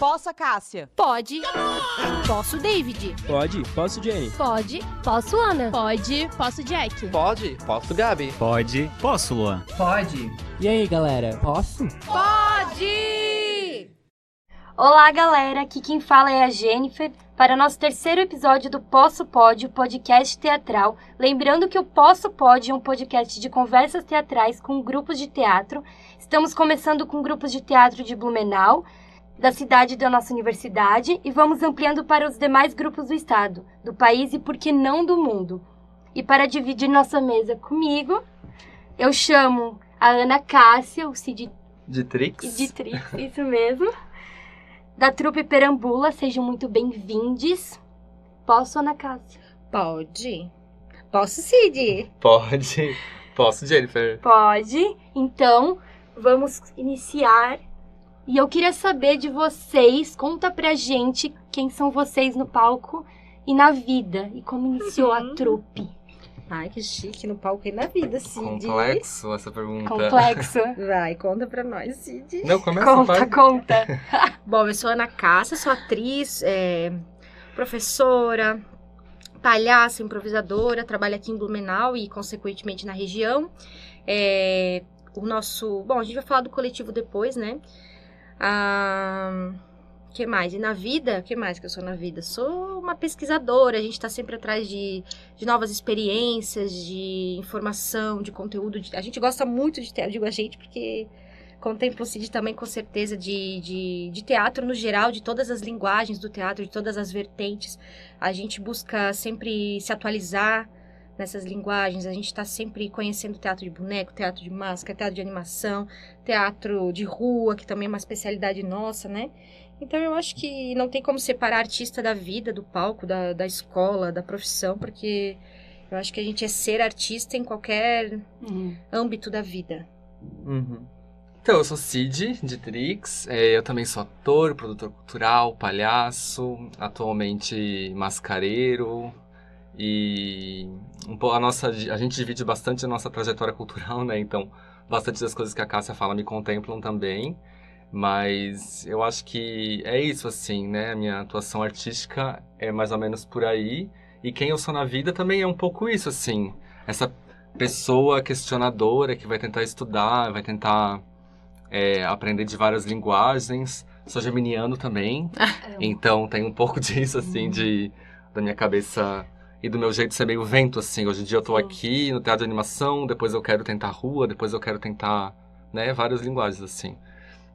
Posso, Cássia? Pode. Posso, David? Pode. Posso, Jenny? Pode. Posso, Ana? Pode. Posso, Jack? Pode. Posso, Gabi? Pode. Posso, Luan? Pode. E aí, galera, posso? Pode! Olá, galera, aqui quem fala é a Jennifer, para o nosso terceiro episódio do Posso Pode, o podcast teatral. Lembrando que o Posso Pode é um podcast de conversas teatrais com grupos de teatro. Estamos começando com grupos de teatro de Blumenau, da cidade da nossa universidade, e vamos ampliando para os demais grupos do estado, do país e, por que não, do mundo. E para dividir nossa mesa comigo, eu chamo a Ana Cássia, o Cid... De Trix? Isso mesmo. Da trupe Perambula, sejam muito bem-vindes. Posso, Ana Cássia? Pode. Posso, Cid? Pode. Posso, Jennifer? Pode. Então, vamos iniciar. E eu queria saber de vocês, conta pra gente quem são vocês no palco e na vida. E como iniciou a trupe. Ai, que chique, no palco e na vida, Cid. Complexo essa pergunta. Complexo. Vai, conta pra nós, Cid. Não, começa, Conta. Bom, eu sou Ana Cássia, sou atriz, professora, palhaça, improvisadora, trabalho aqui em Blumenau e, consequentemente, na região. Bom, a gente vai falar do coletivo depois, né? Que mais? E na vida, o que mais que eu sou na vida? Sou uma pesquisadora, a gente está sempre atrás de novas experiências, de informação, de conteúdo. A gente gosta muito de teatro, digo a gente, porque contemplo o Cid também com certeza de teatro no geral, de todas as linguagens do teatro, de todas as vertentes. A gente busca sempre se atualizar nessas linguagens, a gente está sempre conhecendo teatro de boneco, teatro de máscara, teatro de animação, teatro de rua, que também é uma especialidade nossa, né? Então eu acho que não tem como separar artista da vida, do palco, da escola, da profissão, porque eu acho que a gente é ser artista em qualquer âmbito da vida. Uhum. Então, eu sou Cid, de Trix, eu também sou ator, produtor cultural, palhaço, atualmente mascareiro, e a gente divide bastante a nossa trajetória cultural, né? Então, bastante das coisas que a Cássia fala me contemplam também. Mas eu acho que é isso, assim, né? A minha atuação artística é mais ou menos por aí. E quem eu sou na vida também é um pouco isso, assim. Essa pessoa questionadora que vai tentar estudar, vai tentar aprender de várias linguagens. Sou geminiano também. Então tem um pouco disso, assim, da minha cabeça e do meu jeito de ser meio vento, assim. Hoje em dia eu tô aqui no teatro de animação, depois eu quero tentar rua, depois eu quero tentar, né, várias linguagens, assim.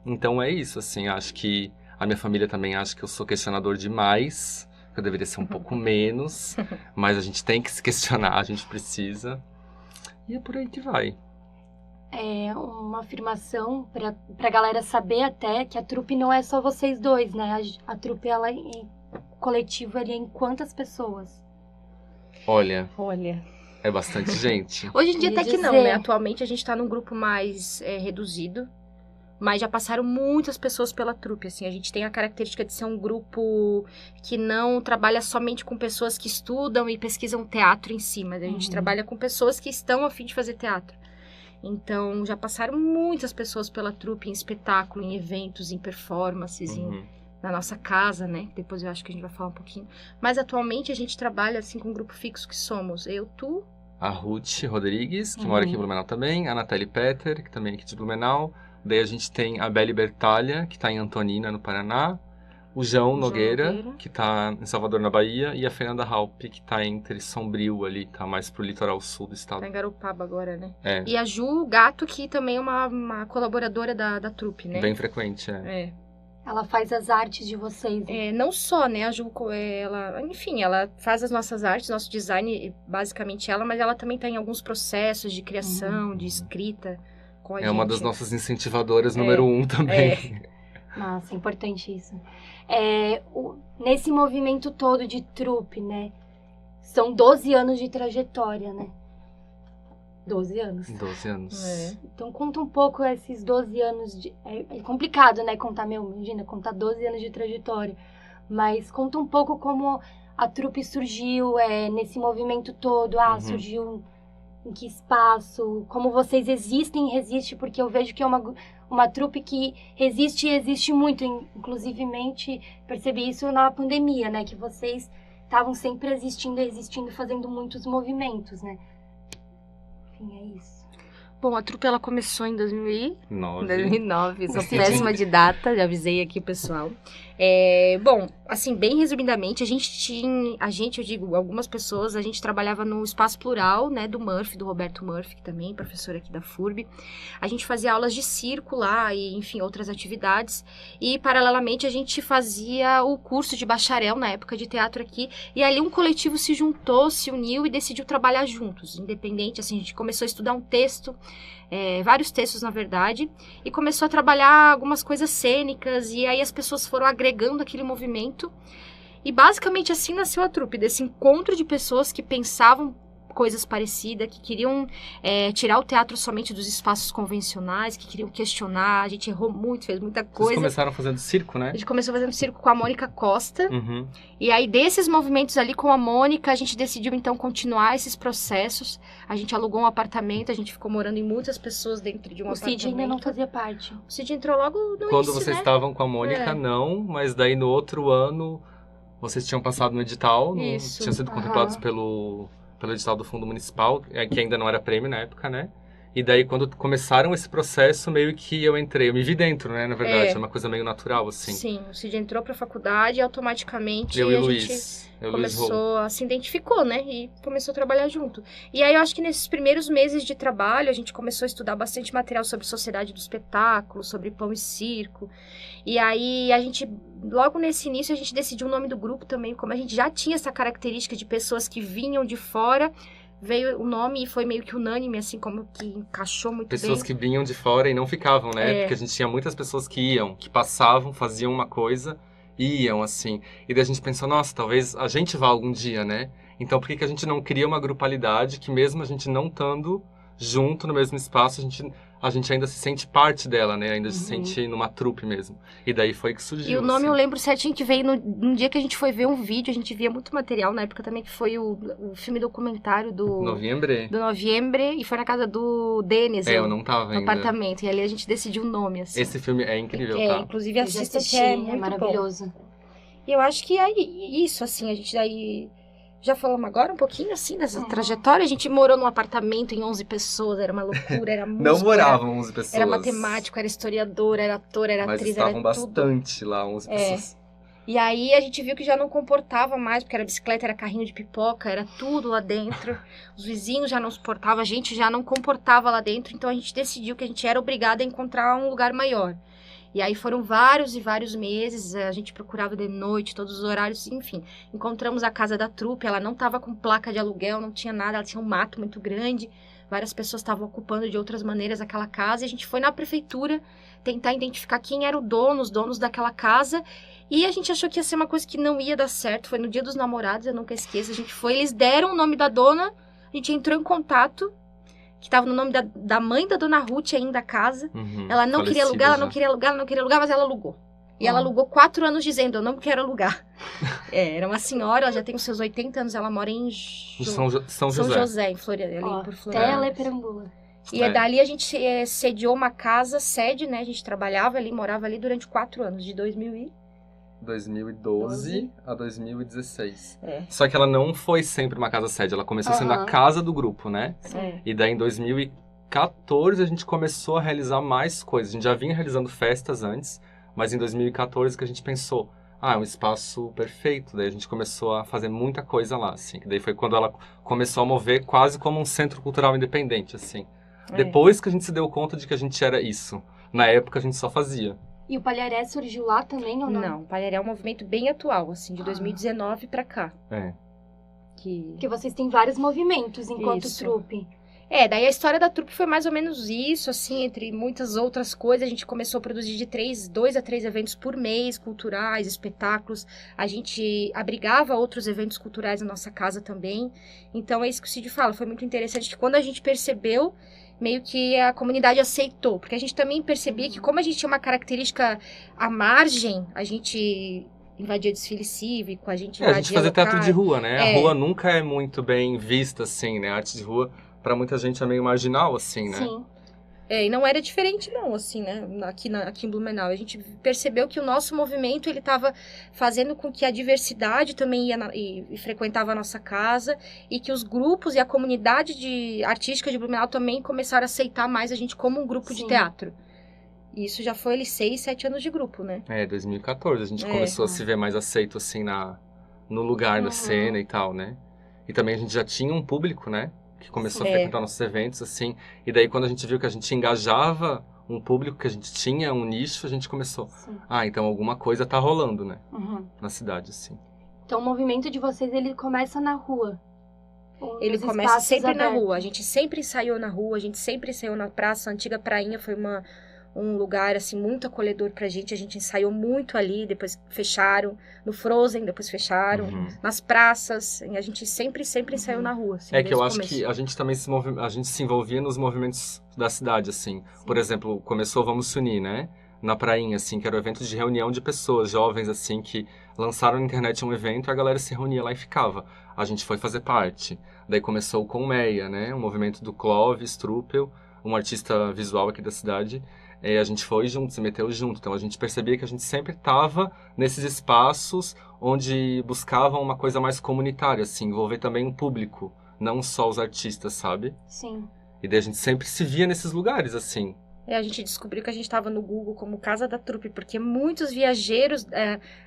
Então é isso, assim, acho que a minha família também acha que eu sou questionador demais, que eu deveria ser um pouco menos, mas a gente tem que se questionar, a gente precisa, e é por aí que vai. É uma afirmação pra galera saber até que a trupe não é só vocês dois, né? A trupe, ela é coletiva, ali é em quantas pessoas? Olha, é bastante gente. Hoje em dia até que não, né? Atualmente a gente tá num grupo mais reduzido. Mas já passaram muitas pessoas pela trupe, assim. A gente tem a característica de ser um grupo que não trabalha somente com pessoas que estudam e pesquisam teatro em si, mas a gente trabalha com pessoas que estão a fim de fazer teatro. Então, já passaram muitas pessoas pela trupe em espetáculo, em eventos, em performances, na nossa casa, né? Depois eu acho que a gente vai falar um pouquinho. Mas atualmente a gente trabalha, assim, com um grupo fixo que somos eu, tu... A Ruth Rodrigues, que mora aqui em Blumenau também, a Nathalie Petter, que também é aqui de Blumenau. Daí a gente tem a Beli Bertalha, que está em Antonina, no Paraná. O João Nogueira, que está em Salvador, na Bahia. E a Fernanda Halpe, que está entre Sombrio ali, tá mais pro litoral sul do estado. Tá em Garopaba agora, né? É. E a Ju Gato, que também é uma colaboradora da trupe, né? Bem frequente, Ela faz as artes de vocês. Né? Não só, né? A Ju, ela faz as nossas artes, nosso design, basicamente ela, mas ela também tá em alguns processos de criação, de escrita. É uma das nossas incentivadoras número 1 também. Nossa, é importante isso. Nesse movimento todo de trupe, né? São 12 anos de trajetória, né? 12 anos. 12 anos. Então conta um pouco esses 12 anos. É complicado, né? Imagina, contar 12 anos de trajetória. Mas conta um pouco como a trupe surgiu nesse movimento todo. Surgiu Em que espaço? Como vocês existem e resistem? Porque eu vejo que é uma trupe que resiste e existe muito. Inclusivemente, percebi isso na pandemia, né? Que vocês estavam sempre existindo e resistindo, fazendo muitos movimentos, né? Enfim, é isso. Bom, a trupe ela começou em 2009, sou Sim. péssima de data, já avisei aqui o pessoal. Bom, assim, bem resumidamente, eu digo, algumas pessoas, a gente trabalhava no Espaço Plural, né, do Murphy, do Roberto Murphy, que também é professor aqui da FURB. A gente fazia aulas de circo lá e, enfim, outras atividades. E, paralelamente, a gente fazia o curso de bacharel, na época de teatro aqui. E ali um coletivo se juntou, se uniu e decidiu trabalhar juntos, independente, assim, a gente começou a estudar um texto, vários textos, na verdade, e começou a trabalhar algumas coisas cênicas, e aí as pessoas foram agregando aquele movimento, e basicamente assim nasceu a trupe, desse encontro de pessoas que pensavam coisas parecidas, que queriam tirar o teatro somente dos espaços convencionais, que queriam questionar, a gente errou muito, fez muita coisa. Vocês começaram fazendo circo, né? A gente começou fazendo circo com a Mônica Costa, Uhum. e aí desses movimentos ali com a Mônica, a gente decidiu então continuar esses processos. A gente alugou um apartamento, a gente ficou morando em muitas pessoas dentro de um O apartamento. Cid ainda não fazia parte. O Cid entrou logo no Quando início, vocês né? estavam com a Mônica, não, mas daí no outro ano vocês tinham passado no edital, Isso. tinham sido contemplados pelo edital do Fundo Municipal, que ainda não era prêmio na época, né? E daí, quando começaram esse processo, meio que eu me vi dentro, né? Na verdade, é uma coisa meio natural, assim. Sim, o Cid entrou pra faculdade e automaticamente Eu e a o gente Luiz. Eu e o Luiz Rou. começou, se identificou, né? E começou a trabalhar junto. E aí eu acho que nesses primeiros meses de trabalho, a gente começou a estudar bastante material sobre sociedade do espetáculo, sobre pão e circo. E aí a gente, logo nesse início, a gente decidiu o nome do grupo também, como a gente já tinha essa característica de pessoas que vinham de fora, veio o nome e foi meio que unânime, assim, como que encaixou muito Pessoas bem. que vinham de fora e não ficavam, né? Porque a gente tinha muitas pessoas que iam, que passavam, faziam uma coisa, iam, assim. E daí a gente pensou, nossa, talvez a gente vá algum dia, né? Então por que a gente não cria uma grupalidade que mesmo a gente não estando junto no mesmo espaço, a gente ainda se sente parte dela, né? Ainda se sente numa trupe mesmo. E daí foi que surgiu. E o nome assim. eu lembro certinho que veio num dia que a gente foi ver um vídeo, a gente via muito material na época também, que foi o filme documentário do Noviembre. e foi na casa do Denis, Eu não tava no ainda. apartamento, e ali a gente decidiu o nome, assim. Esse filme é incrível, tá? Inclusive Eu já assista, assisti, que é muito maravilhoso. bom. E eu acho que é isso, assim, a gente daí... Já falamos agora um pouquinho, assim, dessa trajetória. A gente morou num apartamento em 11 pessoas, era uma loucura, era músico. Não moravam 11 pessoas. Era matemático, era historiador, era ator, era Mas atriz, estavam era tudo. bastante lá, 11 pessoas. E aí a gente viu que já não comportava mais, porque era bicicleta, era carrinho de pipoca, era tudo lá dentro. Os vizinhos já não suportavam, a gente já não comportava lá dentro. Então a gente decidiu que a gente era obrigada a encontrar um lugar maior. E aí foram vários e vários meses, a gente procurava de noite, todos os horários, enfim. Encontramos a casa da trupe, ela não estava com placa de aluguel, não tinha nada, ela tinha um mato muito grande. Várias pessoas estavam ocupando de outras maneiras aquela casa. E a gente foi na prefeitura tentar identificar quem eram os donos daquela casa. E a gente achou que ia ser uma coisa que não ia dar certo. Foi no Dia dos Namorados, eu nunca esqueço. A gente foi, eles deram o nome da dona, a gente entrou em contato, que estava no nome da mãe da dona Ruth ainda a casa. Ela não queria alugar, ela não queria alugar, mas ela alugou. E ela alugou 4 anos dizendo, eu não quero alugar. Era uma senhora, ela já tem os seus 80 anos, ela mora em São José, em Florianópolis, ali por Tela Florianópolis. e perambula. E dali a gente sediou uma casa, sede, né? A gente trabalhava ali, morava ali durante 4 anos, de 2012 a 2016. É. Só que ela não foi sempre uma casa sede, ela começou sendo a casa do grupo, né? Sim. E daí em 2014 a gente começou a realizar mais coisas. A gente já vinha realizando festas antes, mas em 2014 que a gente pensou, é um espaço perfeito. Daí a gente começou a fazer muita coisa lá, assim. Daí foi quando ela começou a mover quase como um centro cultural independente, assim. Depois que a gente se deu conta de que a gente era isso. Na época a gente só fazia. E o Palharé surgiu lá também ou não? Não, o Palharé é um movimento bem atual, assim, de 2019 pra cá. Porque vocês têm vários movimentos enquanto Isso. trupe. Daí a história da trupe foi mais ou menos isso, assim, entre muitas outras coisas. A gente começou a produzir de 2 a 3 eventos por mês, culturais, espetáculos. A gente abrigava outros eventos culturais na nossa casa também. Então é isso que o Cid fala, foi muito interessante que quando a gente percebeu, meio que a comunidade aceitou. Porque a gente também percebia que como a gente tinha uma característica à margem, a gente invadia desfile cívico, a gente invadia A gente fazia teatro locais. de rua, né? A rua nunca é muito bem vista, assim, né? A arte de rua pra muita gente é meio marginal, assim, né? Sim. E não era diferente não, assim, né, aqui em Blumenau. A gente percebeu que o nosso movimento, ele estava fazendo com que a diversidade também ia e frequentava a nossa casa, e que os grupos e a comunidade artística de Blumenau também começaram a aceitar mais a gente como um grupo de Sim. teatro. E isso já foi 6, 7 anos de grupo, né? 2014 a gente começou a se ver mais aceito, assim, no lugar da cena e tal, né? E também a gente já tinha um público, né? Que começou a frequentar nossos eventos, assim. E daí, quando a gente viu que a gente engajava um público, que a gente tinha um nicho, a gente começou. Sim. Então alguma coisa tá rolando, né? Uhum. Na cidade, assim. Então o movimento de vocês, ele começa na rua. Ele Nos começa espaços sempre na abertos. rua. A gente sempre ensaiou na rua, a gente sempre ensaiou na praça. A antiga prainha foi um lugar, assim, muito acolhedor pra gente. A gente ensaiou muito ali, depois fecharam. No Frozen, depois fecharam. Nas praças. E a gente sempre ensaiou na rua. Assim, Que eu acho começo. que a gente também a gente se envolvia nos movimentos da cidade, assim. Sim. Por exemplo, começou Vamos Se Unir, né? Na prainha, assim, que era um evento de reunião de pessoas jovens, assim, que lançaram na internet um evento e a galera se reunia lá e ficava. A gente foi fazer parte. Daí começou o Colmeia, né? Um movimento do Clóvis Truppel, um artista visual aqui da cidade. A gente foi junto, se meteu junto. Então a gente percebia que a gente sempre estava nesses espaços onde buscavam uma coisa mais comunitária, assim, envolver também o público, não só os artistas, sabe? Sim. E daí a gente sempre se via nesses lugares, assim. A gente descobriu que a gente estava no Google como Casa da Trupe, porque muitos viajeiros,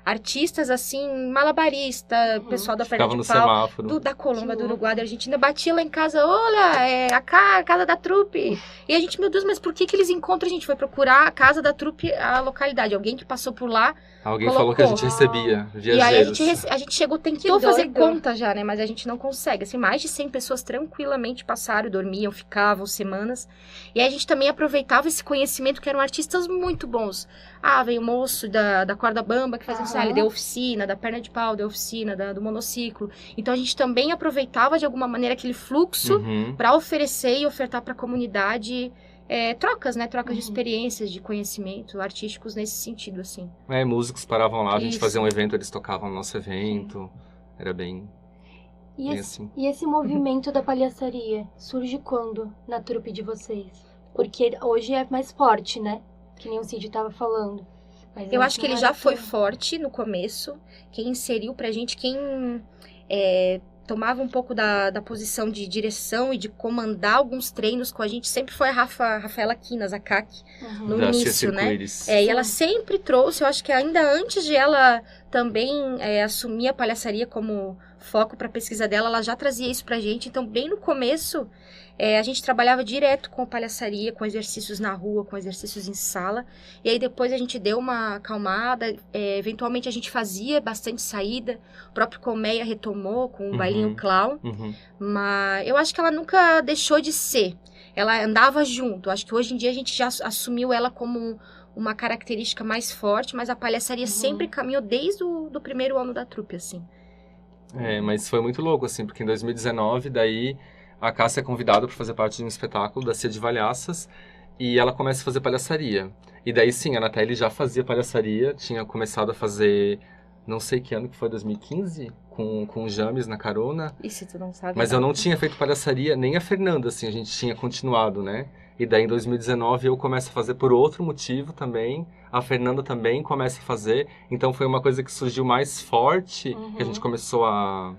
artistas assim, malabarista, pessoal da perna Ficava no de pau, semáforo. da Colômbia, Que do louco. Uruguai, da Argentina, batia lá em casa, olha, a Casa da Trupe. E a gente, meu Deus, mas por que eles encontram? A gente foi procurar a Casa da Trupe, a localidade. Alguém que passou por lá. Alguém falou que a gente recebia E aí viajeiros. a gente chegou, tentou fazer doido. conta já, né? Mas a gente não consegue. Assim, mais de 100 pessoas tranquilamente passaram, dormiam, ficavam semanas. E aí a gente também aproveitava esse conhecimento que eram artistas muito bons. Veio o moço da corda bamba que fazia ensaio, deu oficina, da perna de pau, deu oficina, do monociclo. Então a gente também aproveitava de alguma maneira aquele fluxo para oferecer e ofertar para a comunidade trocas, né? Trocas de experiências, de conhecimento artísticos nesse sentido, assim. Músicos paravam lá, a gente Isso. fazia um evento, eles tocavam no nosso evento. Era bem assim. E esse movimento da palhaçaria surge quando na trupe de vocês? Porque hoje é mais forte, né? Que nem o Cid estava falando. Mas Eu antes acho que ele não já era foi tão- forte no começo. Quem inseriu pra gente, quem tomava um pouco da posição de direção e de comandar alguns treinos com a gente, sempre foi a Rafaela Quinas, a CAC, no Da início, Circo né? Íris. E ela sempre trouxe, eu acho que ainda antes de ela também assumir a palhaçaria como foco para a pesquisa dela, ela já trazia isso pra gente. Então, bem no começo, a gente trabalhava direto com palhaçaria, com exercícios na rua, com exercícios em sala. E aí depois a gente deu uma acalmada, eventualmente a gente fazia bastante saída, o próprio Colmeia retomou com o bailinho clown, mas eu acho que ela nunca deixou de ser. Ela andava junto, acho que hoje em dia a gente já assumiu ela como uma característica mais forte, mas a palhaçaria sempre caminhou desde o primeiro ano da trupe, assim. Mas foi muito louco, assim, porque em 2019, daí, a Cássia é convidada para fazer parte de um espetáculo da Cia de Valhaças, e ela começa a fazer palhaçaria. E daí, sim, a Natália já fazia palhaçaria, tinha começado a fazer, não sei que ano que foi, 2015, com o James na carona. E se tu não sabe... Mas eu não tinha feito palhaçaria, nem a Fernanda, assim, a gente tinha continuado, né? E daí, em 2019, eu começo a fazer por outro motivo também. A Fernanda também começa a fazer. Então, foi uma coisa que surgiu mais forte, que a gente começou a...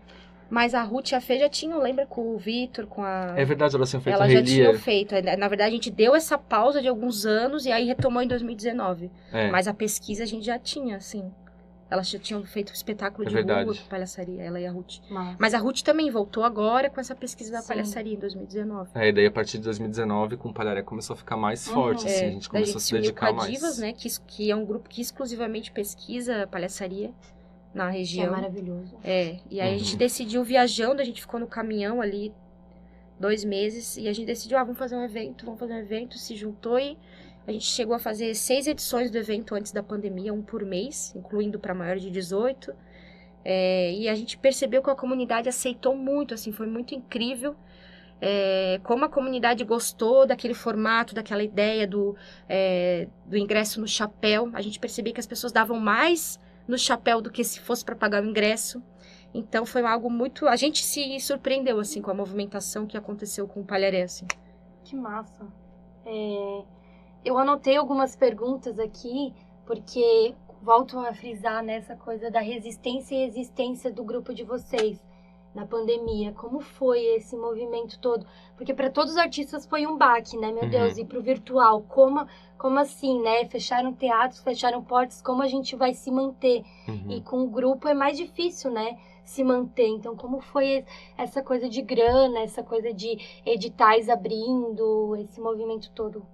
Mas a Ruth e a Fê já tinham, lembra, com o Vitor, com a... É verdade, elas tinham feito Elas a já Relia. tinham feito. Na verdade, a gente deu essa pausa de alguns anos e aí retomou em 2019. Mas a pesquisa a gente já tinha, assim. Elas já tinham feito um espetáculo de rua, palhaçaria, ela e a Ruth. Mas a Ruth também voltou agora com essa pesquisa da palhaçaria em 2019. E daí, a partir de 2019, com o Palharé começou a ficar mais forte, assim, a gente começou a se dedicar mais. Divas, né, que é um grupo que exclusivamente pesquisa palhaçaria na região. É maravilhoso. E aí a gente decidiu viajando, a gente ficou no caminhão ali 2 meses, e a gente decidiu, vamos fazer um evento, se juntou e a gente chegou a fazer 6 edições do evento antes da pandemia, 1 por mês, incluindo para maior de 18. E a gente percebeu que a comunidade aceitou muito, assim, foi muito incrível. Como a comunidade gostou daquele formato, daquela ideia do ingresso no chapéu. A gente percebia que as pessoas davam mais no chapéu do que se fosse para pagar o ingresso. Então foi algo muito... A gente se surpreendeu, assim, com a movimentação que aconteceu com o Palharé, assim. Que massa. Eu anotei algumas perguntas aqui, porque volto a frisar nessa coisa da resistência e existência do grupo de vocês na pandemia. Como foi esse movimento todo? Porque para todos os artistas foi um baque, né, meu Deus? E pro virtual, como assim, né? Fecharam teatros, fecharam portas, como a gente vai se manter? E com o grupo é mais difícil, né? Se manter. Então, como foi essa coisa de grana, essa coisa de editais abrindo, esse movimento todo?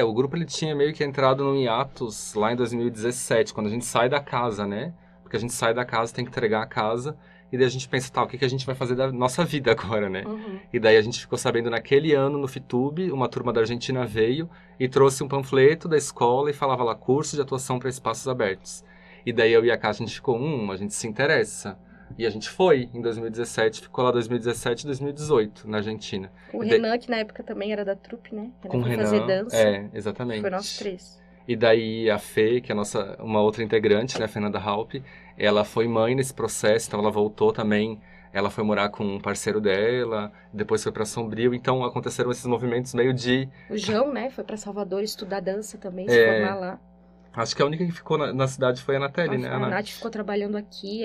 O grupo ele tinha meio que entrado no hiatus lá em 2017, quando a gente sai da casa, né? Porque a gente sai da casa, tem que entregar a casa, e daí a gente pensa, o que a gente vai fazer da nossa vida agora, né? E daí a gente ficou sabendo naquele ano no FITUB, uma turma da Argentina veio e trouxe um panfleto da escola e falava lá, curso de atuação para espaços abertos. E daí eu e a Cássia, a gente ficou, a gente se interessa. E a gente foi em 2017, ficou lá 2017 e 2018 na Argentina. O Renan, que na época também era da trupe, né? Com o Renan, fazer dança. Exatamente. Foi nós 3. E daí a Fê, que é uma outra integrante, né, a Fernanda Halp, ela foi mãe nesse processo, então ela voltou também, ela foi morar com um parceiro dela, depois foi pra Sombrio, então aconteceram esses movimentos meio de... O João, né, foi pra Salvador estudar dança também, se formar lá. Acho que a única que ficou na cidade foi a Nathalie, né? A Nath ficou trabalhando aqui,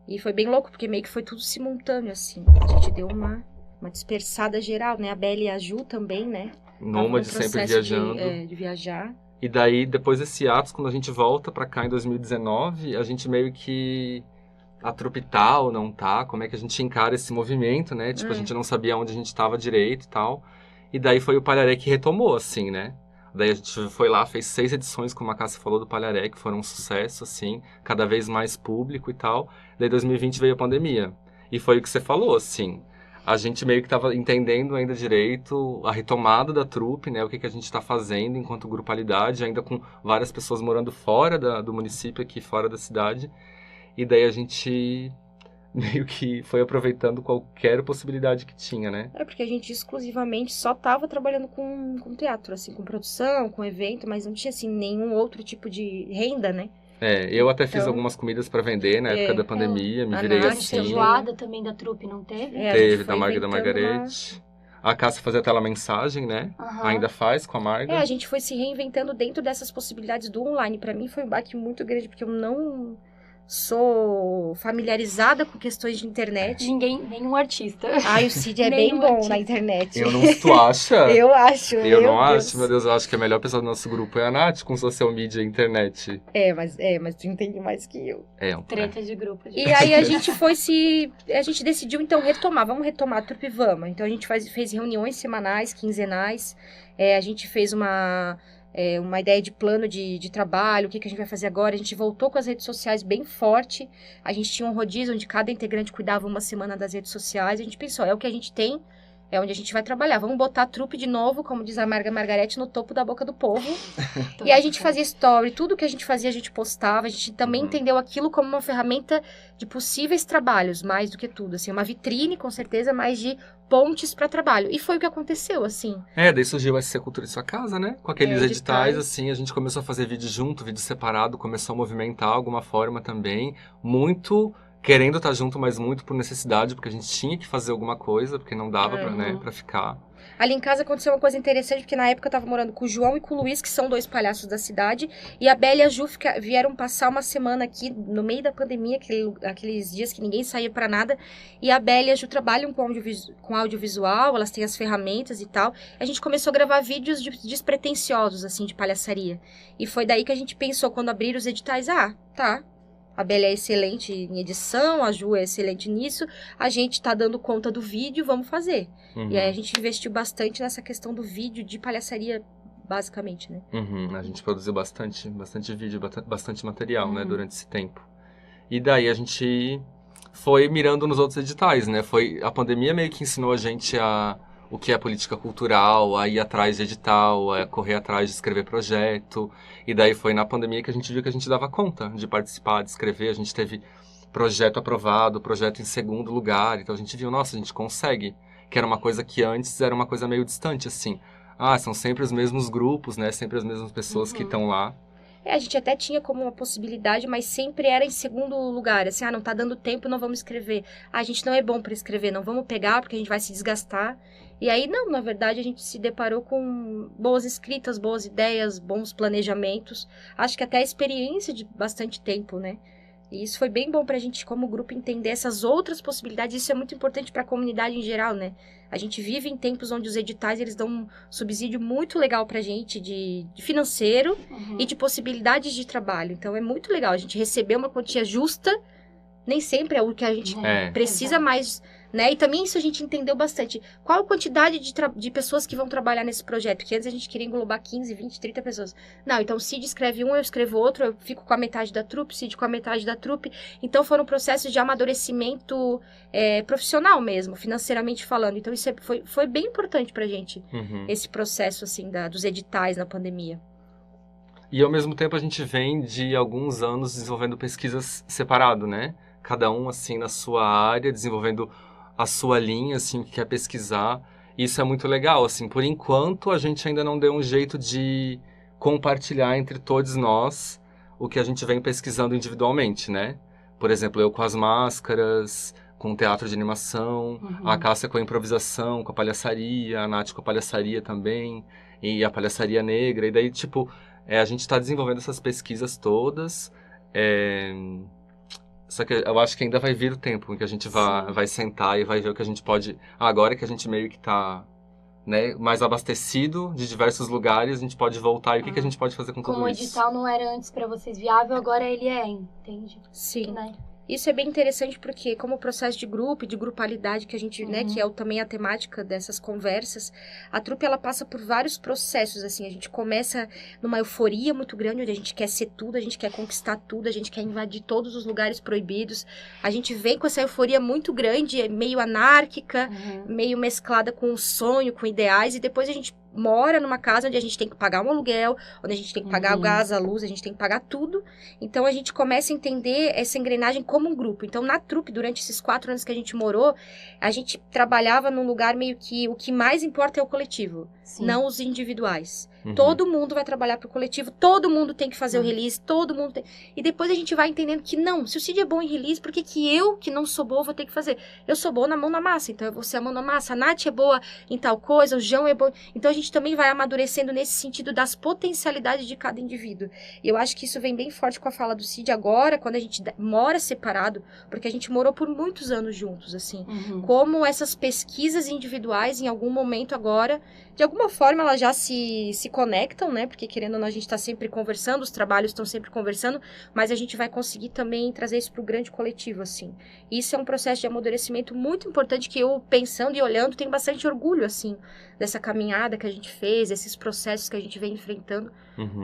E foi bem louco, porque meio que foi tudo simultâneo, assim. A gente deu uma dispersada geral, né? A Bela e a Ju também, né? Nômade, sempre viajando. De viajar. E daí, depois desse ato, quando a gente volta pra cá em 2019, a gente meio que... A trupe tá ou não tá? Como é que a gente encara esse movimento, né? Tipo, a gente não sabia onde a gente tava direito e tal. E daí foi o Palharé que retomou, assim, né? Daí a gente foi lá, fez 6 edições, como a Cássia falou, do Palharé, que foram um sucesso, assim, cada vez mais público e tal. Daí 2020 veio a pandemia. E foi o que você falou, assim, a gente meio que tava entendendo ainda direito a retomada da trupe, né, o que a gente tá fazendo enquanto grupalidade, ainda com várias pessoas morando fora do município, aqui fora da cidade. E daí a gente... meio que foi aproveitando qualquer possibilidade que tinha, né? Porque a gente exclusivamente só tava trabalhando com teatro, assim, com produção, com evento, mas não tinha, assim, nenhum outro tipo de renda, né? Eu até fiz algumas comidas pra vender na época da pandemia, me virei assim. A feijoada também da trupe, não teve? Teve, da Marga da Margarete. A Cássia fazia telemensagem, né? Ainda faz com a Marga. A gente foi se reinventando dentro dessas possibilidades do online. Pra mim foi um baque muito grande, porque eu não... sou familiarizada com questões de internet. Nenhum artista. O Cid é bem bom na internet. Tu acha? Eu acho. Eu não acho, meu Deus, eu acho que a melhor pessoa do nosso grupo é a Nath, com social media e internet. Mas tu entende mais que eu. Treta de grupo. E aí a gente a gente decidiu então vamos retomar a trupe, vamos. Então a gente fez reuniões semanais, quinzenais, a gente fez uma ideia de plano de trabalho, o que a gente vai fazer agora. A gente voltou com as redes sociais bem forte. A gente tinha um rodízio onde cada integrante cuidava uma semana das redes sociais. A gente pensou, é o que a gente tem, é onde a gente vai trabalhar. Vamos botar a trupe de novo, como diz a Margarete, no topo da boca do povo. E aí a gente fazia story, tudo que a gente fazia a gente postava. A gente também entendeu aquilo como uma ferramenta de possíveis trabalhos, mais do que tudo. Assim, uma vitrine, com certeza, mais de pontes para trabalho. E foi o que aconteceu, assim. Daí surgiu a SC Cultura em Sua Casa, né? Com aqueles editais, assim, a gente começou a fazer vídeo junto, vídeo separado, começou a movimentar alguma forma também. Muito querendo estar junto, mas muito por necessidade, porque a gente tinha que fazer alguma coisa, porque não dava pra ficar. Ali em casa aconteceu uma coisa interessante, porque na época eu tava morando com o João e com o Luiz, que são 2 palhaços da cidade, e a Bela e a Ju vieram passar uma semana aqui, no meio da pandemia, aqueles dias que ninguém saía pra nada, e a Bela e a Ju trabalham com audiovisual, elas têm as ferramentas e tal. A gente começou a gravar vídeos despretensiosos, assim, de palhaçaria. E foi daí que a gente pensou, quando abrir os editais, a Bela é excelente em edição, a Ju é excelente nisso, a gente tá dando conta do vídeo, vamos fazer. E aí a gente investiu bastante nessa questão do vídeo de palhaçaria, basicamente, né? A gente produziu bastante vídeo, bastante material, né, durante esse tempo. E daí a gente foi mirando nos outros editais, né? A pandemia meio que ensinou a gente o que é política cultural, a ir atrás de edital, a correr atrás de escrever projeto. E daí foi na pandemia que a gente viu que a gente dava conta de participar, de escrever. A gente teve projeto aprovado, projeto em segundo lugar. Então a gente viu, nossa, a gente consegue. Que era uma coisa que antes era uma coisa meio distante, assim. São sempre os mesmos grupos, né? Sempre as mesmas pessoas que estão lá. A gente até tinha como uma possibilidade, mas sempre era em segundo lugar. Assim, não tá dando tempo, não vamos escrever. A gente não é bom para escrever, não vamos pegar porque a gente vai se desgastar. E aí, não, na verdade, a gente se deparou com boas escritas, boas ideias, bons planejamentos. Acho que até a experiência de bastante tempo, né? E isso foi bem bom pra gente, como grupo, entender essas outras possibilidades. Isso é muito importante pra comunidade em geral, né? A gente vive em tempos onde os editais, eles dão um subsídio muito legal pra gente de financeiro e de possibilidades de trabalho. Então, é muito legal. A gente receber uma quantia justa, nem sempre é o que a gente precisa mais, né? E também isso a gente entendeu bastante. Qual a quantidade de pessoas que vão trabalhar nesse projeto? Porque antes a gente queria englobar 15, 20, 30 pessoas. Não, então o Cid escreve um, eu escrevo outro, eu fico com a metade da trupe, o Cid com a metade da trupe. Então foram processos de amadurecimento profissional mesmo, financeiramente falando. Então isso foi bem importante pra gente, esse processo assim dos editais na pandemia. E ao mesmo tempo a gente vem de alguns anos desenvolvendo pesquisas separado, né? Cada um, assim, na sua área, desenvolvendo a sua linha, assim, que quer pesquisar. Isso é muito legal, assim. Por enquanto, a gente ainda não deu um jeito de compartilhar entre todos nós o que a gente vem pesquisando individualmente, né? Por exemplo, eu com as máscaras, com o teatro de animação, a Cássia com a improvisação, com a palhaçaria, a Nath com a palhaçaria também, e a palhaçaria negra. E daí, tipo, a gente está desenvolvendo essas pesquisas todas. Só que eu acho que ainda vai vir o tempo em que a gente vai sentar e vai ver o que a gente pode... Agora que a gente meio que tá, né, mais abastecido de diversos lugares, a gente pode voltar e o que a gente pode fazer com tudo isso. Como o edital não era antes para vocês viável, agora ele é, entende? Sim. Né? Isso é bem interessante porque, como processo de grupo e de grupalidade que a gente, né, que é também a temática dessas conversas, a trupe, ela passa por vários processos, assim, a gente começa numa euforia muito grande, onde a gente quer ser tudo, a gente quer conquistar tudo, a gente quer invadir todos os lugares proibidos, a gente vem com essa euforia muito grande, meio anárquica, meio mesclada com o sonho, com ideais, e depois a gente mora numa casa onde a gente tem que pagar um aluguel, onde a gente tem que pagar o gás, a luz, a gente tem que pagar tudo. Então, a gente começa a entender essa engrenagem como um grupo. Então, na trupe, durante esses 4 anos que a gente morou, a gente trabalhava num lugar meio que o que mais importa é o coletivo, não os individuais. Todo mundo vai trabalhar pro coletivo, todo mundo tem que fazer o release, todo mundo tem... E depois a gente vai entendendo que não, se o Cid é bom em release, por que eu, que não sou boa, vou ter que fazer? Eu sou boa na mão na massa, então eu vou ser a mão na massa. A Nath é boa em tal coisa, o João é bom... Então a gente também vai amadurecendo nesse sentido das potencialidades de cada indivíduo. E eu acho que isso vem bem forte com a fala do Cid agora, quando a gente mora separado, porque a gente morou por muitos anos juntos, assim. Como essas pesquisas individuais, em algum momento agora, de alguma forma elas já se conectam, né? Porque querendo ou não, a gente está sempre conversando, os trabalhos estão sempre conversando, mas a gente vai conseguir também trazer isso para o grande coletivo, assim. E isso é um processo de amadurecimento muito importante que eu, pensando e olhando, tenho bastante orgulho, assim, dessa caminhada que a gente fez, esses processos que a gente vem enfrentando.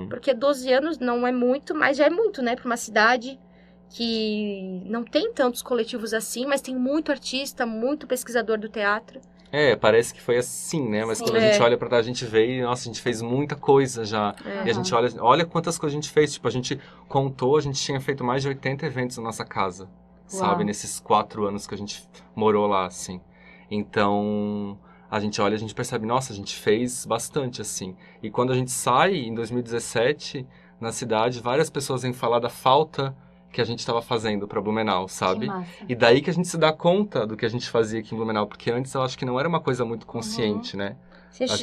Porque 12 anos não é muito, mas já é muito, né? Para uma cidade que não tem tantos coletivos assim, mas tem muito artista, muito pesquisador do teatro. Parece que foi assim, né? Mas quando a gente olha pra trás, a gente vê e, nossa, a gente fez muita coisa já. E a gente olha quantas coisas a gente fez. Tipo, a gente contou, a gente tinha feito mais de 80 eventos na nossa casa, sabe? Nesses 4 anos que a gente morou lá, assim. Então, a gente olha, a gente percebe, nossa, a gente fez bastante, assim. E quando a gente sai, em 2017, na cidade, várias pessoas vêm falar da falta que a gente estava fazendo para Blumenau, sabe? E daí que a gente se dá conta do que a gente fazia aqui em Blumenau, porque antes eu acho que não era uma coisa muito consciente, né?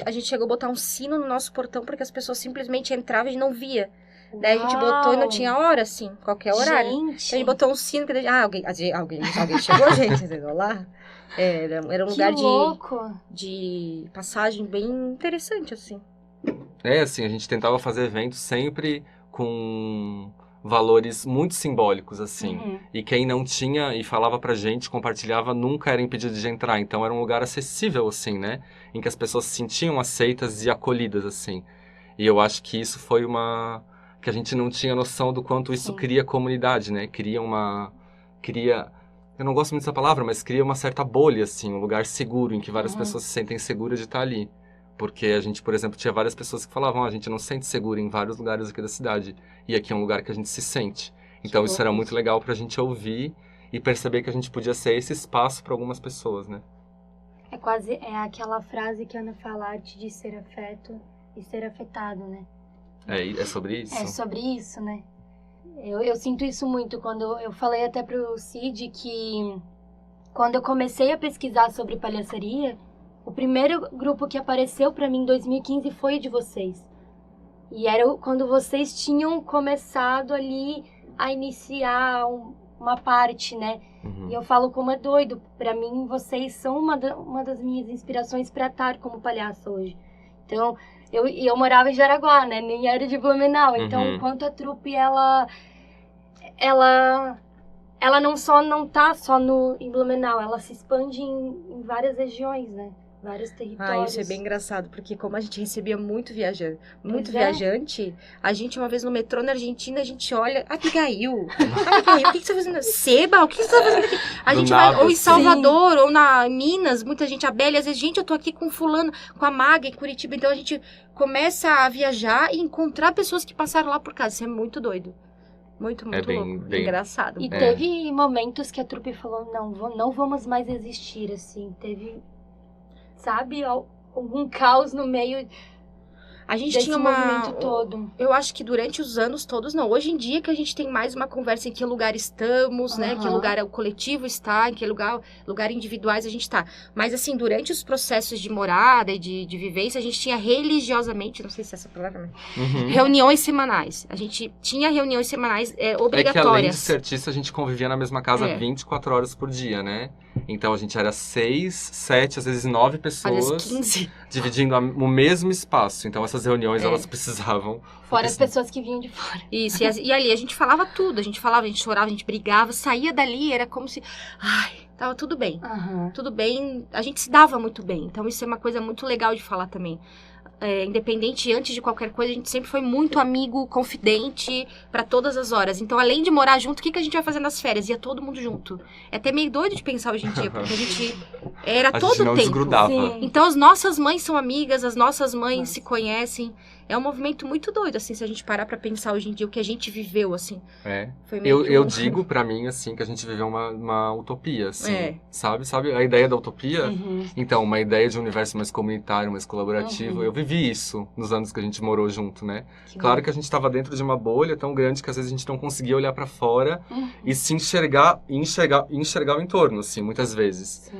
A gente chegou a botar um sino no nosso portão porque as pessoas simplesmente entravam e não via. Daí a gente botou e não tinha hora, assim, qualquer horário. Gente. A gente botou um sino que alguém chegou, gente, entendeu lá? Era um lugar de passagem bem interessante, assim. Assim, a gente tentava fazer eventos sempre com valores muito simbólicos, assim. E quem não tinha e falava pra gente, compartilhava, nunca era impedido de entrar. Então era um lugar acessível, assim, né? Em que as pessoas se sentiam aceitas e acolhidas, assim. E eu acho que isso foi que a gente não tinha noção do quanto isso cria comunidade, né? Eu não gosto muito dessa palavra, mas cria uma certa bolha, assim, um lugar seguro, em que várias pessoas se sentem seguras de estar ali. Porque a gente, por exemplo, tinha várias pessoas que falavam, a gente não se sente seguro em vários lugares aqui da cidade. E aqui é um lugar que a gente se sente. Então isso era muito legal pra gente ouvir e perceber que a gente podia ser esse espaço para algumas pessoas, né? É aquela frase que a Ana fala, arte de ser afeto e ser afetado, né? É sobre isso? É sobre isso, né? Eu sinto isso muito quando eu falei até pro Cid que quando eu comecei a pesquisar sobre palhaçaria, o primeiro grupo que apareceu pra mim em 2015 foi o de vocês. E era quando vocês tinham começado ali a iniciar uma parte, né? E eu falo como é doido. Pra mim, vocês são uma das minhas inspirações pra estar como palhaço hoje. Então, eu morava em Jaraguá, né? Nem era de Blumenau. Então, enquanto a trupe, ela não tá só em Blumenau. Ela se expande em várias regiões, né? Vários territórios. Isso é bem engraçado, porque como a gente recebia muito viajante, a gente uma vez no metrô na Argentina, a gente olha, Abigail, o que você tá fazendo? Seba, o que você tá fazendo aqui? A gente vai, ou em Salvador, ou na Minas, muita gente, a Bélia, às vezes, gente, eu tô aqui com fulano, com a Maga em Curitiba, então a gente começa a viajar e encontrar pessoas que passaram lá por casa, isso é muito doido. Muito louco, engraçado. E teve momentos que a trupe falou, não vamos mais existir, assim, teve... Sabe, algum caos no meio a gente desse tinha movimento todo. Eu acho que durante os anos todos, não. Hoje em dia que a gente tem mais uma conversa em que lugar estamos, né? Que lugar o coletivo está, em que lugar individuais a gente está. Mas assim, durante os processos de morada e de vivência, a gente tinha religiosamente, não sei se é essa palavra, mas reuniões semanais. A gente tinha reuniões semanais obrigatórias. É que além de ser artista, a gente convivia na mesma casa 24 horas por dia, né? Então a gente era 6, 7, às vezes 9 pessoas. Às vezes 15. Dividindo o mesmo espaço. Então essas reuniões, elas precisavam... Fora as pessoas que vinham de fora. Isso, e ali a gente falava tudo. A gente falava, a gente chorava, a gente brigava. Saía dali, era como se... Ai, tava tudo bem. Tudo bem. A gente se dava muito bem. Então isso é uma coisa muito legal de falar também. Independente, antes de qualquer coisa, a gente sempre foi muito amigo, confidente, pra todas as horas. Então, além de morar junto, o que a gente vai fazer nas férias? Ia todo mundo junto. É até meio doido de pensar hoje em dia, porque a gente era todo o tempo. Desgrudava. Então, as nossas mães são amigas, as nossas mães se conhecem. É um movimento muito doido, assim, se a gente parar pra pensar hoje em dia o que a gente viveu, assim. Foi meio eu digo pra mim, assim, que a gente viveu uma utopia, assim. Sabe a ideia da utopia? Então, uma ideia de um universo mais comunitário, mais colaborativo. Eu vivi isso nos anos que a gente morou junto, né? Claro que a gente estava dentro de uma bolha tão grande que às vezes a gente não conseguia olhar pra fora e se enxergar o entorno, assim, muitas vezes.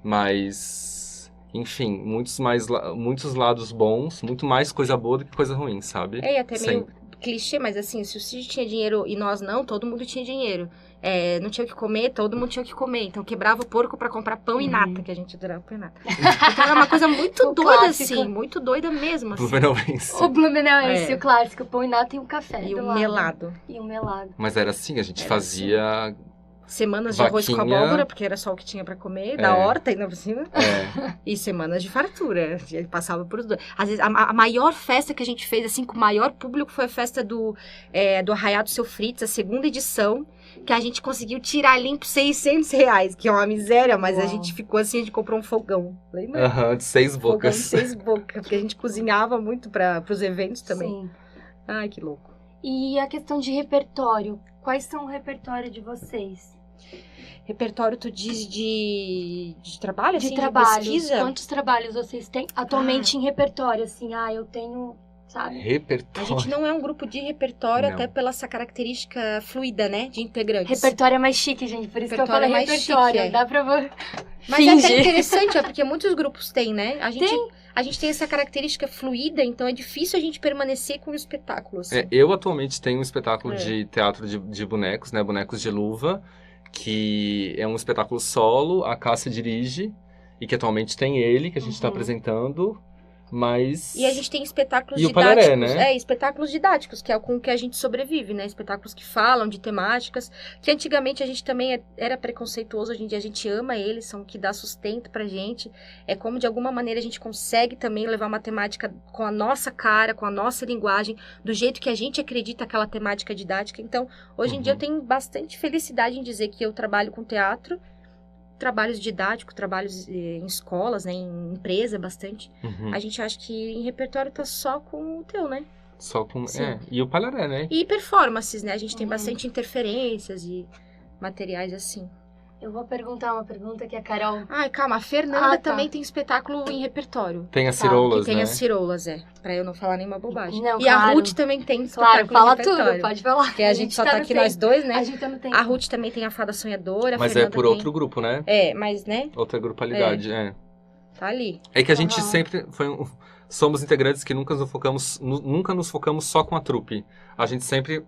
Mas... Enfim, muitos lados bons, muito mais coisa boa do que coisa ruim, sabe? E até meio clichê, mas assim, se o Cid tinha dinheiro e nós não, todo mundo tinha dinheiro. Não tinha o que comer, todo mundo tinha o que comer. Então quebrava o porco pra comprar pão e nata, que a gente adorava pão e nata. Então era uma coisa muito doida, clássico. assim, muito doida mesmo. Assim. O Blumenauense, o clássico, o pão e nata e um café. E o melado. Mas era assim, a gente fazia... Semanas de arroz com abóbora, porque era só o que tinha pra comer, da horta ainda por cima. E semanas de fartura. Ele passava por os dois. Às vezes, a maior festa que a gente fez, assim, com o maior público, foi a festa do Arraiá do Seu Fritz, a segunda edição, que a gente conseguiu tirar limpo R$600, que é uma miséria, mas a gente ficou assim, a gente comprou um fogão. Lembra? De 6 bocas. Fogão de 6 bocas, porque a gente cozinhava muito pros eventos também. Sim. Ai, que louco. E a questão de repertório? Quais são o repertório de vocês? Repertório, tu diz de trabalho, assim? De trabalhos. Pesquisa? Quantos trabalhos vocês têm atualmente em repertório? Assim, eu tenho, sabe? Repertório. A gente não é um grupo de repertório, até pela essa característica fluida, né? De integrantes. Repertório é mais chique, gente. Por isso que eu falei mais repertório. Chique, Dá pra Mas fingir. é até interessante, porque muitos grupos têm, né? A gente tem essa característica fluida, então é difícil a gente permanecer com o espetáculo. Assim. Eu atualmente tenho um espetáculo de teatro de bonecos, né? Bonecos de luva, que é um espetáculo solo, a Cássia dirige, e que atualmente tem ele, que a gente está apresentando, mas... E a gente tem espetáculos e didáticos. O Paleré, né? Espetáculos didáticos, que é com que a gente sobrevive, né? Espetáculos que falam de temáticas, que antigamente a gente também era preconceituoso, hoje em dia a gente ama eles, são o que dá sustento pra gente. É como, de alguma maneira, a gente consegue também levar uma temática com a nossa cara, com a nossa linguagem, do jeito que a gente acredita aquela temática didática. Então, hoje em dia eu tenho bastante felicidade em dizer que eu trabalho com teatro, trabalhos didáticos, trabalhos em escolas, né, em empresa, bastante. A gente acha que em repertório tá só com o teu, né? Só com... E o Paleré, né? E performances, né? A gente tem bastante interferências e materiais assim. Eu vou perguntar uma pergunta que a Carol... Ai, calma, a Fernanda tá. também tem espetáculo em repertório. Tem as Tá, ciroulas, Que tem né? as ciroulas, pra eu não falar nenhuma bobagem. Não, e a claro. Ruth também tem Claro, espetáculo fala em repertório. tudo, pode falar. Porque a gente só tá no aqui tempo. nós dois, né? A gente tá no tempo. A Ruth também tem a Fada Sonhadora, a Mas Fernanda é por tem... outro grupo, né? Mas, né, Outra grupalidade, tá ali. É que a gente Aham. sempre somos integrantes que nunca nos focamos só com a trupe. A gente sempre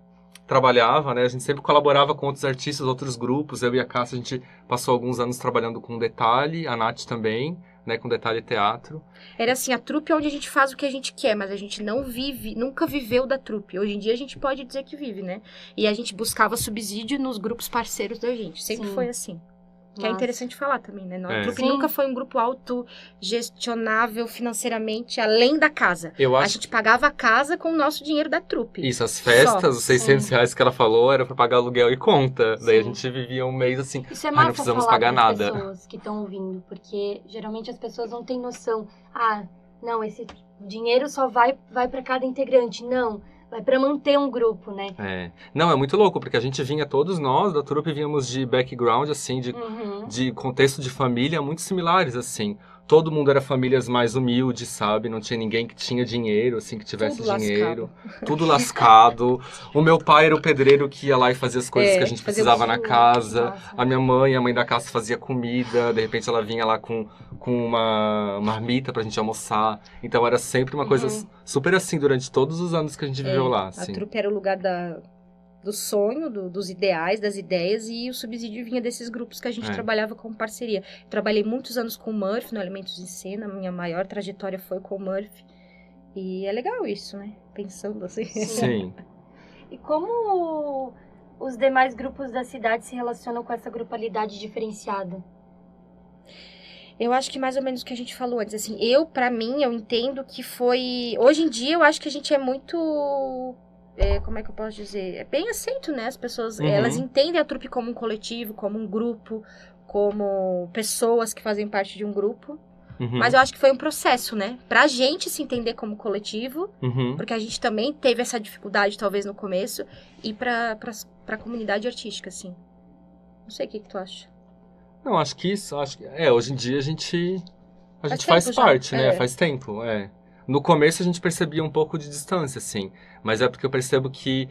trabalhava, né? A gente sempre colaborava com outros artistas, outros grupos. Eu e a Cássia, a gente passou alguns anos trabalhando com Detalhe, a Nath também, né? Com Detalhe Teatro. Era assim, a trupe é onde a gente faz o que a gente quer, mas a gente não vive, nunca viveu da trupe. Hoje em dia a gente pode dizer que vive, né? E a gente buscava subsídio nos grupos parceiros da gente. Sempre Sim. foi assim. Que é Massa. interessante falar também, né? A É. trupe Sim. nunca foi um grupo autogestionável financeiramente, além da casa. Eu A acho gente pagava a casa com o nosso dinheiro da trupe. isso, as festas, Só. os 600 reais que ela falou, era pra pagar aluguel e conta. Daí a Sim. gente vivia um mês assim, Isso é não massa precisamos falar pagar pras nada. pessoas que estão ouvindo, porque geralmente as pessoas não têm noção. Não, esse dinheiro só vai para cada integrante. Não, vai para manter um grupo, né? Não, é muito louco, porque a gente vinha, todos nós da trupe, vínhamos de background, assim, Uhum. de contexto de família muito similares, assim. Todo mundo era famílias mais humildes, sabe? Não tinha ninguém que tinha dinheiro, assim, que tivesse Tudo dinheiro. Tudo lascado. O meu pai era o pedreiro que ia lá e fazia as coisas que a gente fazia precisava o na quilo, casa. Massa. A minha mãe, a mãe da casa fazia comida. De repente ela vinha lá com uma marmita pra gente almoçar. Então era sempre uma coisa super assim, durante todos os anos que a gente viveu lá, assim. A trupe era o lugar do sonho, dos ideais, das ideias, e o subsídio vinha desses grupos que a gente trabalhava como parceria. Trabalhei muitos anos com o Murphy, no Elementos em Cena, a minha maior trajetória foi com o Murphy. E é legal isso, né? Pensando assim. Sim. E como os demais grupos da cidade se relacionam com essa grupalidade diferenciada? Eu acho que mais ou menos o que a gente falou antes, assim, pra mim, eu entendo que foi... Hoje em dia, eu acho que a gente é muito... como é que eu posso dizer? É bem aceito, né? As pessoas, elas entendem a trupe como um coletivo, como um grupo, como pessoas que fazem parte de um grupo. Mas eu acho que foi um processo, né? Pra gente se entender como coletivo, porque a gente também teve essa dificuldade, talvez, no começo, e pra comunidade artística, assim. Não sei o que tu acha. Não, acho que hoje em dia a gente Faz faz tempo já. parte, né? Faz tempo, No começo a gente percebia um pouco de distância, assim, mas é porque eu percebo que,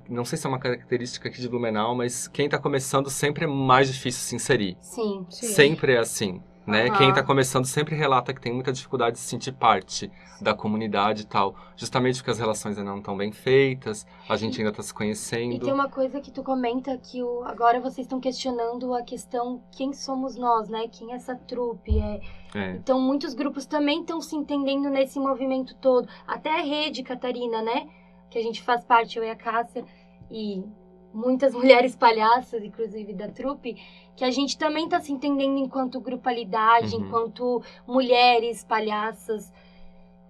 não sei se é uma característica aqui de Blumenau, mas quem tá começando sempre é mais difícil se inserir. Sim. Sempre é assim, né? Aham. Quem tá começando sempre relata que tem muita dificuldade de se sentir parte da comunidade e tal, justamente porque as relações ainda não estão bem feitas, a gente ainda tá se E conhecendo. tem uma coisa que tu comenta que agora vocês estão questionando a questão quem somos nós, né? Quem é essa trupe? Então, muitos grupos também estão se entendendo nesse movimento todo. Até a Rede Catarina, né? Que a gente faz parte, eu e a Cássia, e muitas mulheres palhaças, inclusive da trupe, que a gente também está se entendendo enquanto grupalidade, enquanto mulheres palhaças,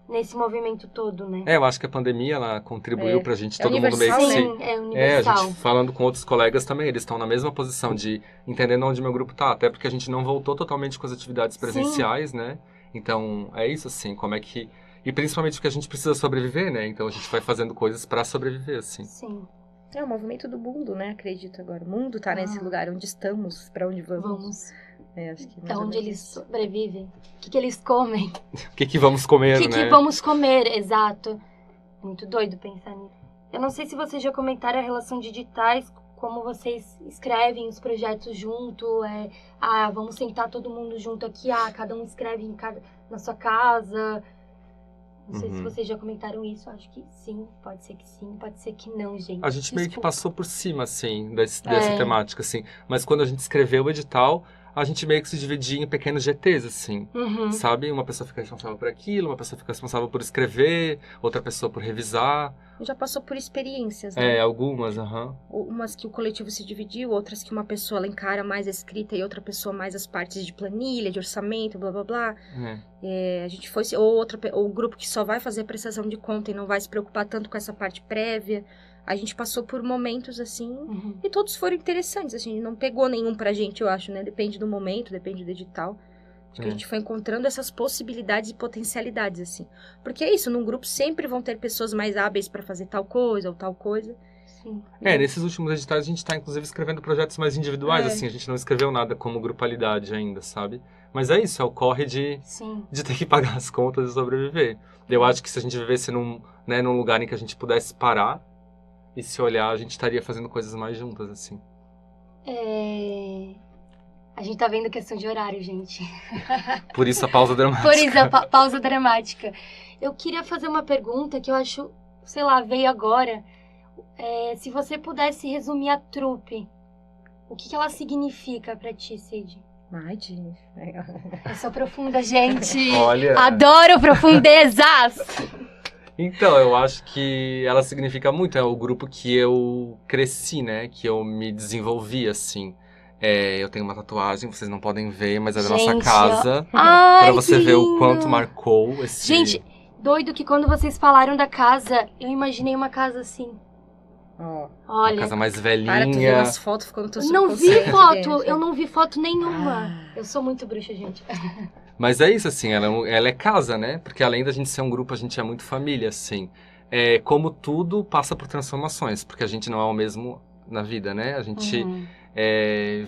nesse movimento todo, né? Eu acho que a pandemia, ela contribuiu pra gente, todo mundo meio universal, que né? se... Sim, é a universal. gente falando com outros colegas também, eles estão na mesma posição de entendendo onde meu grupo tá, até porque a gente não voltou totalmente com as atividades presenciais, né? Então, é isso, assim, como é que... E principalmente porque a gente precisa sobreviver, né? Então a gente vai fazendo coisas pra sobreviver, assim. Sim, É o movimento do mundo, né? Acredito agora. O mundo tá nesse lugar onde estamos, pra onde vamos. vamos. Acho que mais Da ou onde menos eles isso. sobrevivem. O que eles comem. O que vamos comer, O né? que vamos comer, exato. Muito doido pensar nisso. Eu não sei se vocês já comentaram a relação de editais, como vocês escrevem os projetos junto, vamos sentar todo mundo junto aqui, cada um escreve na sua casa. Não sei se vocês já comentaram isso, acho que sim, pode ser que não, gente. A gente meio que Desculpa. passou por cima, assim, dessa temática, assim. Mas quando a gente escreveu o edital, a gente meio que se dividia em pequenos GTs, assim. Sabe? Uma pessoa fica responsável por aquilo, uma pessoa fica responsável por escrever, outra pessoa por revisar. Já passou por experiências, né? Algumas, Umas que o coletivo se dividiu, outras que uma pessoa ela encara mais a escrita e outra pessoa mais as partes de planilha, de orçamento, blá blá blá. A gente foi, ou o grupo que só vai fazer a prestação de conta e não vai se preocupar tanto com essa parte prévia. A gente passou por momentos assim, e todos foram interessantes, assim, não pegou nenhum pra gente, eu acho, né? Depende do momento, depende do edital. Acho que a gente foi encontrando essas possibilidades e potencialidades, assim. Porque é isso, num grupo sempre vão ter pessoas mais hábeis pra fazer tal coisa ou tal coisa. Sim. Nesses últimos editais a gente tá, inclusive, escrevendo projetos mais individuais, assim. A gente não escreveu nada como grupalidade ainda, sabe? Mas é isso, é o corre de ter que pagar as contas e sobreviver. Eu acho que se a gente vivesse num lugar em que a gente pudesse parar e se olhar, a gente estaria fazendo coisas mais juntas, assim. A gente tá vendo questão de horário, gente. Por isso a pausa dramática. Por isso a pausa dramática. Eu queria fazer uma pergunta que eu acho, sei lá, veio agora. Se você pudesse resumir a trupe, o que ela significa pra ti, Cid? Eu sou profunda, gente. Olha. Adoro profundezas! Então, eu acho que ela significa muito. É o grupo que eu cresci, né? Que eu me desenvolvi, assim. Eu tenho uma tatuagem, vocês não podem ver, mas é da nossa casa. Pra você ver o quanto marcou esse... Gente, doido que quando vocês falaram da casa, eu imaginei uma casa assim. Olha. Uma casa mais velhinha. Para, tu viu as fotos, ficou no teu Não vi subconsciente, foto, gente. eu não vi foto nenhuma. Eu sou muito bruxa, gente. Mas é isso, assim, ela é casa, né? Porque além da gente ser um grupo, a gente é muito família, assim. Como tudo passa por transformações, porque a gente não é o mesmo na vida, né? A gente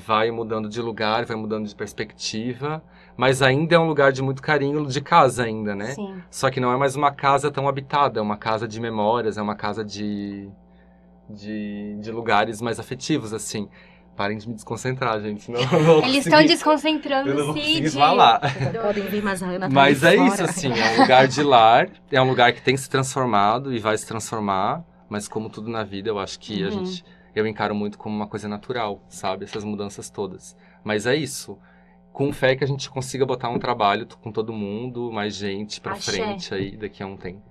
vai mudando de lugar, vai mudando de perspectiva, mas ainda é um lugar de muito carinho, de casa ainda, né? Sim. Só que não é mais uma casa tão habitada, é uma casa de memórias, é uma casa de lugares mais afetivos, assim. Parem de me desconcentrar, gente, senão eu não vou Eles estão desconcentrando eu não o vou conseguir Cid. falar. Podem ver, mas a Ana tá Mas ali é fora. isso, assim, é um lugar de lar, é um lugar que tem se transformado e vai se transformar, mas como tudo na vida, eu acho que eu encaro muito como uma coisa natural, sabe? Essas mudanças todas. Mas é isso. Com fé que a gente consiga botar um trabalho com todo mundo, mais gente pra frente aí, daqui a um tempo.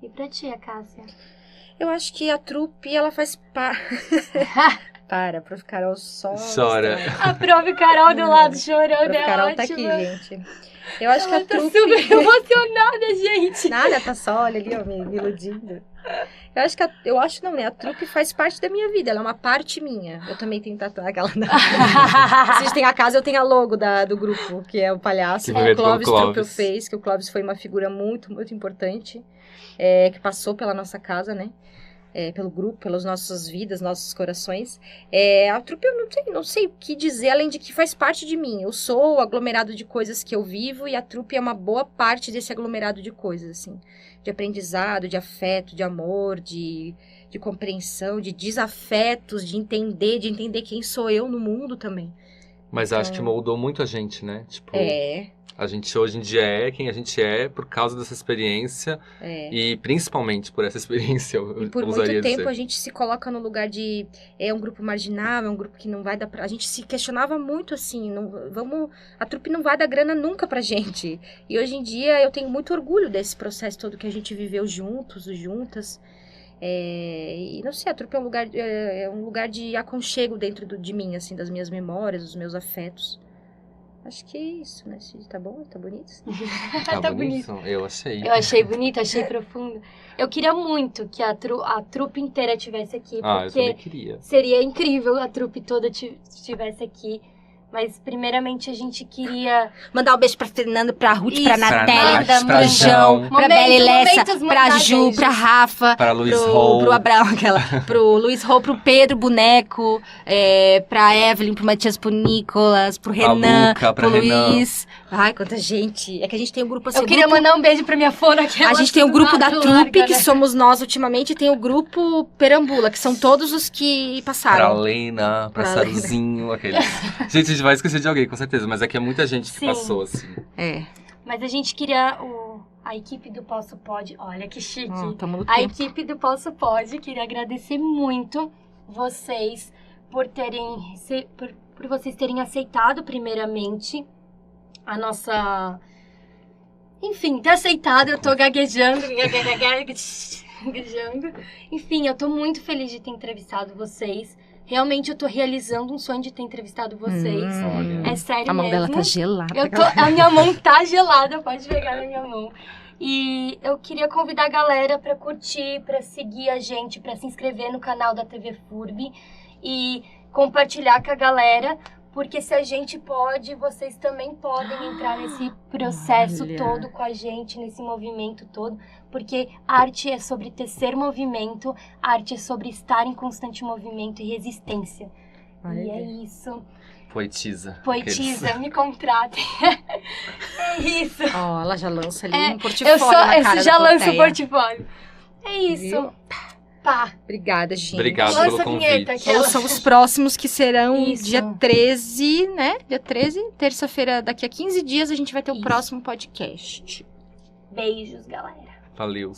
E pra ti, Cássia? Eu acho que a trupe, ela faz Para, Prof. Carol só... Chora. A Prof. Carol do lado chorando, Prof. Carol ótima. tá aqui, gente. Eu acho que a Tá trupe... super emocionada, gente. Nada, tá só, olha ali, ó, me iludindo. Eu acho não, né? A trupe faz parte da minha vida, ela é uma parte minha. Eu também tenho tatuagem aquela... Se a gente tem a casa, eu tenho a logo do grupo, que é o palhaço, que o Clóvis Trupe fez, que o Clóvis foi uma figura muito, muito importante, que passou pela nossa casa, né? Pelo grupo, pelas nossas vidas, nossos corações. A trupe eu não sei o que dizer, além de que faz parte de mim. Eu sou o aglomerado de coisas que eu vivo e a trupe é uma boa parte desse aglomerado de coisas, assim. De aprendizado, de afeto, de amor, de compreensão, de desafetos, de entender quem sou eu no mundo também. Mas acho que moldou muito a gente, né? Tipo, a gente hoje em dia é quem a gente é por causa dessa experiência e principalmente por essa experiência, eu E por usaria muito tempo dizer. a gente se coloca no lugar de um grupo marginal, é um grupo que não vai dar pra... A gente se questionava muito assim, a trupe não vai dar grana nunca pra gente. E hoje em dia eu tenho muito orgulho desse processo todo que a gente viveu juntos, juntas. E não sei, a trupe é um lugar de aconchego dentro de mim, assim, das minhas memórias, dos meus afetos. Acho que é isso, né, Cid? Tá bom? Tá bonito? Tá bonito? Eu achei. Eu achei bonito, achei profundo. Eu queria muito que a trupe inteira estivesse aqui, Eu também porque queria. seria incrível a trupe toda estivesse aqui. Mas, primeiramente, a gente queria... Mandar um beijo pra Fernanda, pra Ruth, pra Isso, Natélia, pra pra João, pra Bela Lessa, momentos, pra Ju, beijos. pra Rafa, Pra Luiz Rou. pro Abraão, pro Luiz Rou, pro Pedro Boneco, pra Evelyn, pro Matias, pro Nicolas, pro Renan, Luca, pra pro Renan. Luiz. Ai, quanta gente. É que a gente tem um grupo assim. Eu queria mandar um beijo pra minha fono aqui. A gente tem o grupo da trupe, que né? somos nós ultimamente, e tem o grupo Perambula, que são todos os que Pra passaram. Lena, pra Pra Saruzinho, aqueles. Gente, a gente vai esquecer de alguém, com certeza, mas aqui é muita gente que Sim. passou, assim. Mas a gente queria a equipe do Posso Pode. Olha que chique. Tamo no A tempo. equipe do Posso Pode, queria agradecer muito vocês por vocês terem aceitado primeiramente a nossa... Enfim, ter aceitado, eu tô gaguejando. Enfim, eu tô muito feliz de ter entrevistado vocês. Realmente eu tô realizando um sonho de ter entrevistado vocês. Olha. É sério A mão mesmo. dela tá gelada. A minha mão tá gelada, pode pegar na minha mão. E eu queria convidar a galera pra curtir, pra seguir a gente, pra se inscrever no canal da TV FURB e compartilhar com a galera, Porque se a gente pode, vocês também podem entrar nesse processo Olha. todo com a gente, nesse movimento todo. Porque arte é sobre tecer movimento, arte é sobre estar em constante movimento e resistência. Vai E é ver. isso. Poetisa, me contratem. É isso. Ó, ela já lança ali É, um portfólio Eu na cara já da lanço o plateia. portfólio. É isso. Viu? Pá. Obrigada, gente. Obrigado Lança pelo a vinheta convite. aqui. Ou são os próximos que serão Isso. dia 13, né? Dia 13, terça-feira, daqui a 15 dias a gente vai ter o Isso. próximo podcast. Beijos, galera. Valeu.